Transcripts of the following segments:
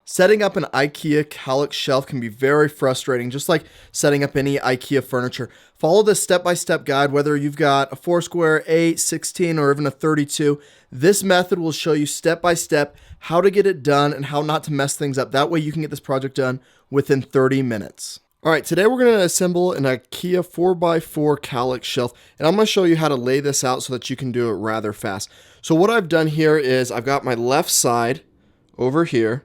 Setting up an IKEA Kallax shelf can be very frustrating, just like setting up any IKEA furniture. Follow this step-by-step guide, whether you've got a 4 square, 8, 16, or even a 32. This method will show you step-by-step how to get it done and how not to mess things up. That way you can get this project done within 30 minutes. All right, today we're going to assemble an IKEA 4x4 Kallax shelf, and I'm going to show you how to lay this out so that you can do it rather fast. So what I've done here is I've got my left side over here.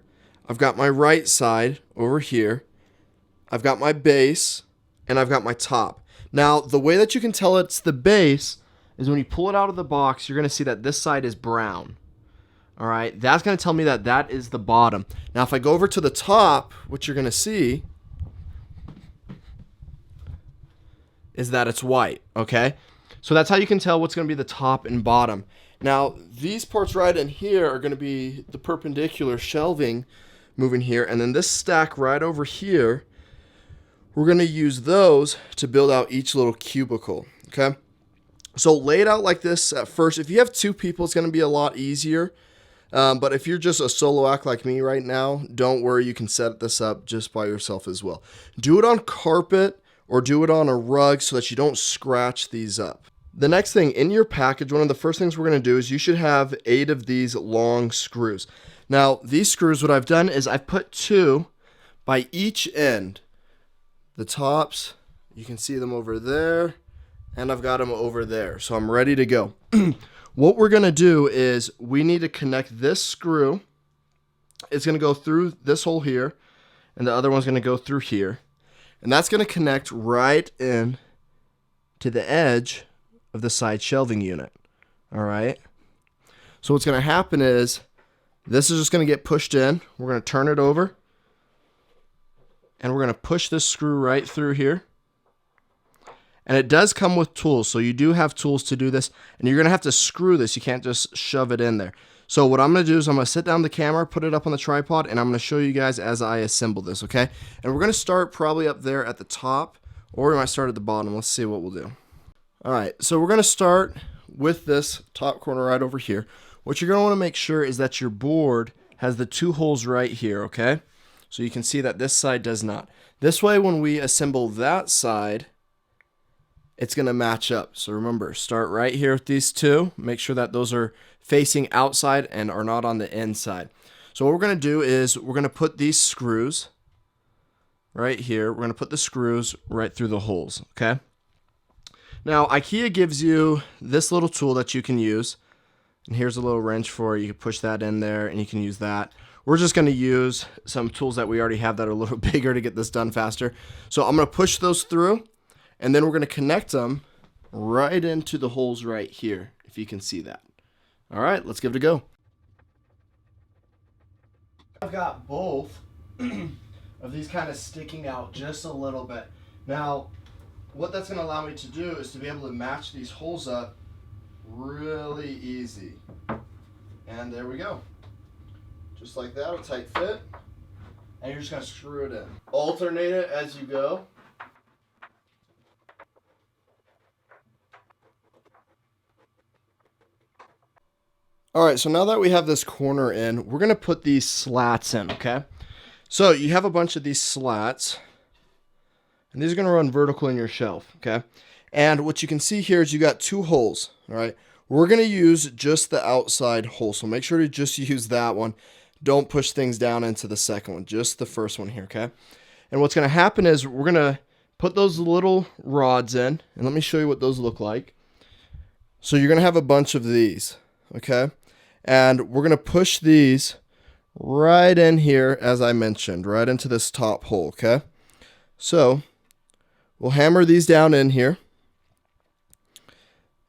I've got my right side over here. I've got my base, and I've got my top. Now, the way that you can tell it's the base is when you pull it out of the box, you're going to see that this side is brown. All right, that's going to tell me that that is the bottom. Now, if I go over to the top, what you're going to see is that it's white, okay? So that's how you can tell what's going to be the top and bottom. Now, these parts right in here are going to be the perpendicular shelving moving here, and then this stack right over here, we're going to use those to build out each little cubicle, okay? So lay it out like this at first. If you have two people, it's going to be a lot easier, but if you're just a solo act like me right now, don't worry, you can set this up just by yourself as well. Do it on carpet or do it on a rug so that you don't scratch these up. The next thing, in your package, one of the first things we're going to do is you should have 8 of these long screws. Now, these screws, what I've done is I've put 2 by each end. The tops, you can see them over there, and I've got them over there. So I'm ready to go. What we're going to do is we need to connect this screw. It's going to go through this hole here, and the other one's going to go through here. And that's going to connect right in to the edge of the side shelving unit. All right. So what's going to happen is this is just going to get pushed in. We're going to turn it over. And we're going to push this screw right through here. And it does come with tools. So you do have tools to do this. And you're going to have to screw this. You can't just shove it in there. So what I'm going to do is I'm going to sit down the camera, put it up on the tripod, and I'm going to show you guys as I assemble this, okay? And we're going to start probably up there at the top, or we might start at the bottom. Let's see what we'll do. All right, so we're going to start with this top corner right over here. What you're going to want to make sure is that your board has the 2 holes right here, okay? So you can see that this side does not. This way, when we assemble that side, it's going to match up. So remember, start right here with these 2. Make sure that those are facing outside and are not on the inside. So what we're going to do is we're going to put these screws right here. We're going to put the screws right through the holes, okay? Now, IKEA gives you this little tool that you can use. And here's a little wrench for you. You can push that in there and you can use that. We're just going to use some tools that we already have that are a little bigger to get this done faster. So I'm going to push those through, and then we're going to connect them right into the holes right here, if you can see that. All right, let's give it a go. I've got both of these kind of sticking out just a little bit. Now, what that's going to allow me to do is to be able to match these holes up really easy. And there we go. Just like that, a tight fit. And you're just going to screw it in. Alternate it as you go. All right, so now that we have this corner in, we're going to put these slats in, okay? So you have a bunch of these slats, and these are going to run vertical in your shelf, okay? And what you can see here is you got 2 holes, all right? We're going to use just the outside hole, so make sure to just use that one. Don't push things down into the second one, just the first one here, okay? And what's going to happen is we're going to put those little rods in, and let me show you what those look like. So you're going to have a bunch of these, okay? And we're going to push these right in here, as I mentioned, right into this top hole, okay? So we'll hammer these down in here.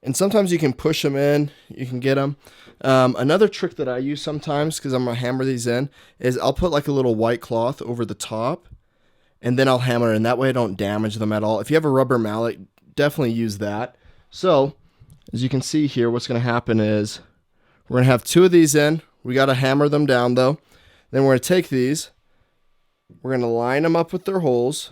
And sometimes you can push them in, you can get them. Another trick that I use sometimes, because I'm going to hammer these in, is I'll put like a little white cloth over the top, and then I'll hammer it, and that way I don't damage them at all. If you have a rubber mallet, definitely use that. So, as you can see here, what's going to happen is we're going to have 2 of these in. We got to hammer them down, though. Then we're going to take these. We're going to line them up with their holes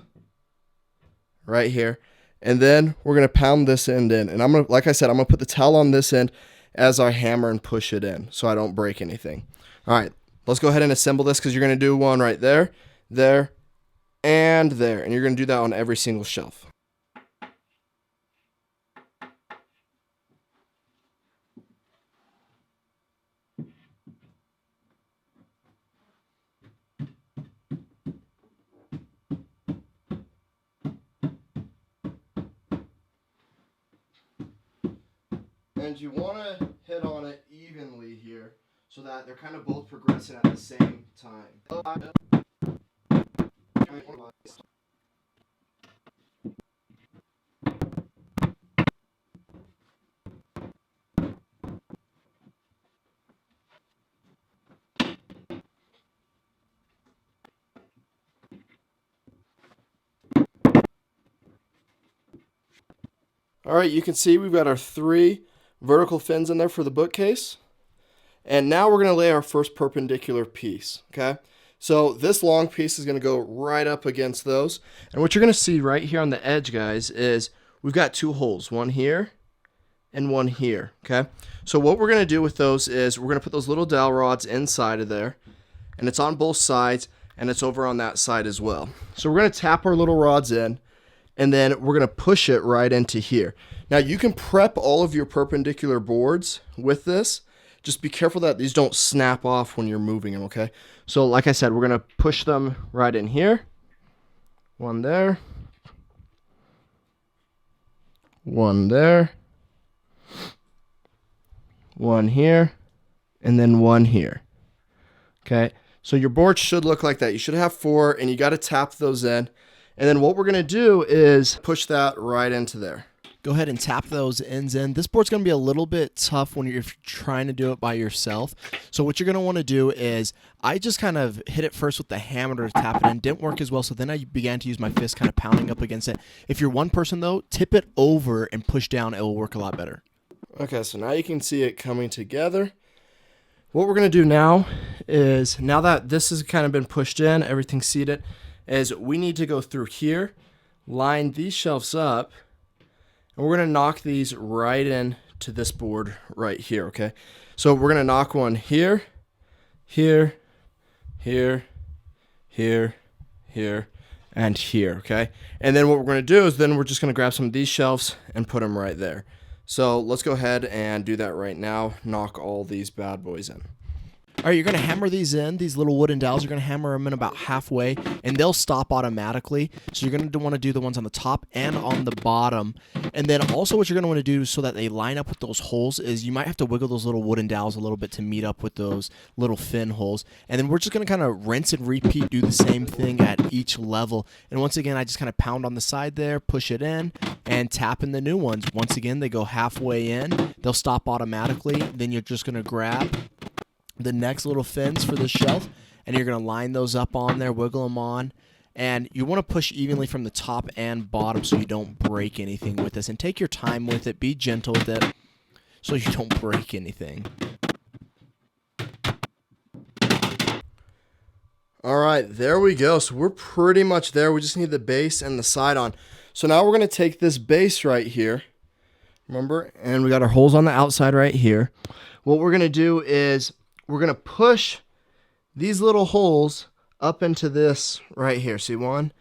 right here. And then we're going to pound this end in. And I'm going to, like I said, I'm going to put the towel on this end as I hammer and push it in so I don't break anything. All right, Let's go ahead and assemble this because you're going to do one right there, there, and there. And you're going to do that on every single shelf. And you want to hit on it evenly here so that they're kind of both progressing at the same time. All right, you can see we've got our 3 vertical fins in there for the bookcase. And now we're going to lay our first perpendicular piece, okay? So this long piece is going to go right up against those. And what you're going to see right here on the edge, guys, is we've got 2 holes, one here and one here, okay? So what we're going to do with those is we're going to put those little dowel rods inside of there, and it's on both sides, and it's over on that side as well. So we're going to tap our little rods in, and then we're going to push it right into here. Now you can prep all of your perpendicular boards with this. Just be careful that these don't snap off when you're moving them, okay? So like I said, we're going to push them right in here. One there. One there. One here. And then one here. Okay? So your board should look like that. You should have 4, and you got to tap those in. And then what we're going to do is push that right into there. Go ahead and tap those ends in. This board's going to be a little bit tough when you're trying to do it by yourself. So what you're going to want to do is, I just kind of hit it first with the hammer to tap it in. Didn't work as well, so then I began to use my fist kind of pounding up against it. If you're one person though, tip it over and push down. It will work a lot better. Okay, so now you can see it coming together. What we're going to do now is, now that this has kind of been pushed in, everything's seated, is we need to go through here, line these shelves up, and we're going to knock these right in to this board right here, okay? So we're going to knock one here, here, here, here, here, and here, okay? And then what we're going to do is then we're just going to grab some of these shelves and put them right there. So let's go ahead and do that right now. Knock all these bad boys in. All right, you're going to hammer these in. These little wooden dowels, you're going to hammer them in about halfway, and they'll stop automatically. So you're going to want to do the ones on the top and on the bottom. And then also what you're going to want to do so that they line up with those holes is you might have to wiggle those little wooden dowels a little bit to meet up with those little fin holes. And then we're just going to kind of rinse and repeat, do the same thing at each level. And once again, I just kind of pound on the side there, push it in, and tap in the new ones. Once again, they go halfway in. They'll stop automatically. Then you're just going to grab the next little fins for the shelf, and you're going to line those up on there, wiggle them on, and you want to push evenly from the top and bottom so you don't break anything with this. And take your time with it, be gentle with it so you don't break anything. All right, there we go. So we're pretty much there. We just need the base and the side on. So now we're going to take this base right here, remember, and we got our holes on the outside right here. What we're going to do is we're going to push these little holes up into this right here. See, 1,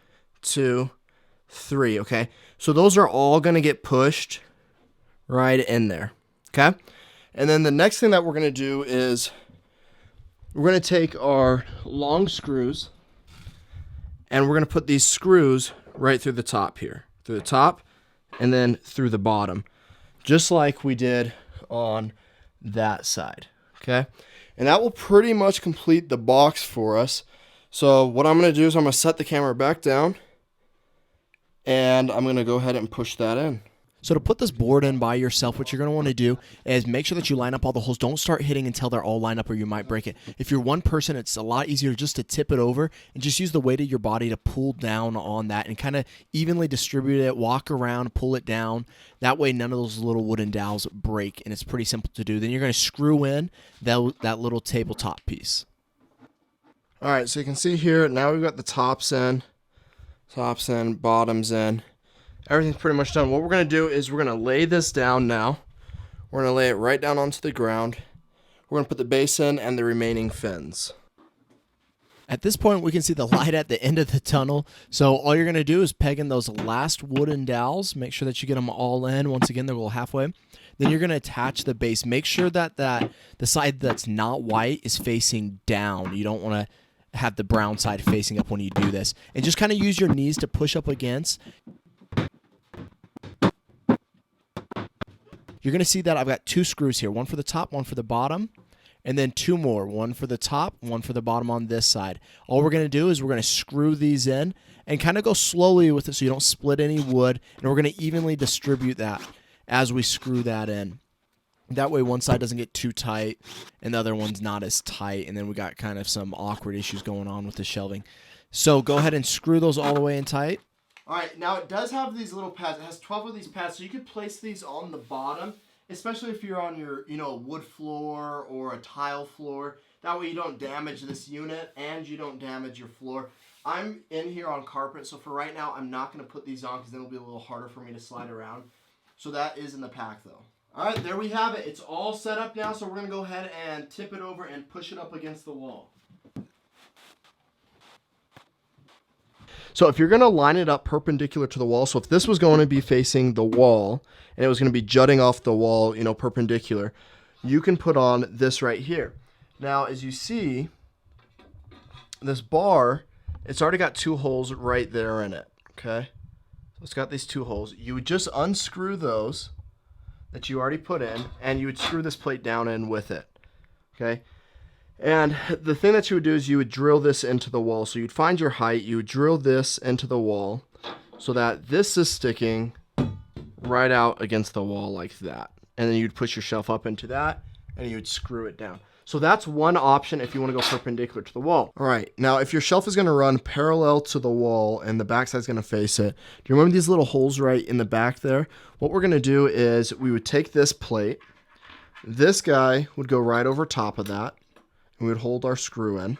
2, 3, okay? So those are all going to get pushed right in there, okay? And then the next thing that we're going to do is we're going to take our long screws, and we're going to put these screws right through the top here. Through the top, and then through the bottom. Just like we did on that side, okay? And that will pretty much complete the box for us. So what I'm going to do is I'm going to set the camera back down, and I'm going to go ahead and push that in. So to put this board in by yourself, what you're going to want to do is make sure that you line up all the holes. Don't start hitting until they're all lined up or you might break it. If you're one person, it's a lot easier just to tip it over and just use the weight of your body to pull down on that and kind of evenly distribute it, walk around, pull it down. That way none of those little wooden dowels break, and it's pretty simple to do. Then you're going to screw in that little tabletop piece. All right, so you can see here, now we've got the tops in, bottoms in. Everything's pretty much done. What we're going to do is we're going to lay this down now. We're going to lay it right down onto the ground. We're going to put the base in and the remaining fins. At this point, we can see the light at the end of the tunnel. So all you're going to do is peg in those last wooden dowels. Make sure that you get them all in. Once again, they're a little halfway. Then you're going to attach the base. Make sure that the side that's not white is facing down. You don't want to have the brown side facing up when you do this. And just kind of use your knees to push up against. You're going to see that I've got 2 screws here. One for the top, one for the bottom. And then 2 more, one for the top, one for the bottom on this side. All we're going to do is we're going to screw these in and kind of go slowly with it so you don't split any wood. And we're going to evenly distribute that as we screw that in. That way one side doesn't get too tight and the other one's not as tight. And then we got kind of some awkward issues going on with the shelving. So go ahead and screw those all the way in tight. All right, now it does have these little pads. It has 12 of these pads, so you could place these on the bottom, especially if you're on your, wood floor or a tile floor. That way you don't damage this unit and you don't damage your floor. I'm in here on carpet, so for right now, I'm not going to put these on because then it'll be a little harder for me to slide around. So that is in the pack, though. All right, there we have it. It's all set up now, so we're going to go ahead and tip it over and push it up against the wall. So if you're going to line it up perpendicular to the wall, so if this was going to be facing the wall and it was going to be jutting off the wall, perpendicular, you can put on this right here. Now, as you see, this bar, it's already got 2 holes right there in it, okay? So it's got these 2 holes. You would just unscrew those that you already put in, and you would screw this plate down in with it, okay? And the thing that you would do is you would drill this into the wall. So you'd find your height, you would drill this into the wall so that this is sticking right out against the wall like that. And then you'd push your shelf up into that and you would screw it down. So that's one option if you want to go perpendicular to the wall. All right, now if your shelf is going to run parallel to the wall and the backside is going to face it, do you remember these little holes right in the back there? What we're going to do is we would take this plate, this guy would go right over top of that. We would hold our screw in,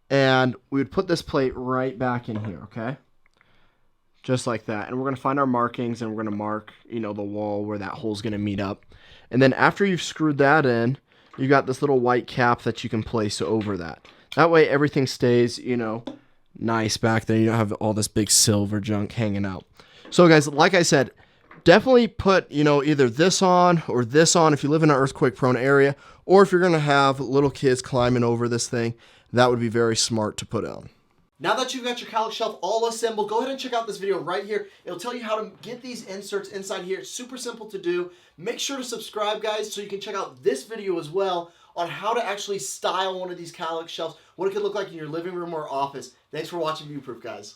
and we would put this plate right back in here, okay? Just like that. And we're going to find our markings, and we're going to mark, the wall where that hole's going to meet up. And then after you've screwed that in, you got this little white cap that you can place over that. That way everything stays, nice back there. You don't have all this big silver junk hanging out. So guys, like I said, definitely put, either this on or this on if you live in an earthquake-prone area, or if you're going to have little kids climbing over this thing, that would be very smart to put on. Now that you've got your Kallax shelf all assembled, go ahead and check out this video right here. It'll tell you how to get these inserts inside here. It's super simple to do. Make sure to subscribe, guys, so you can check out this video as well on how to actually style one of these Kallax shelves, what it could look like in your living room or office. Thanks for watching ViewProof, guys.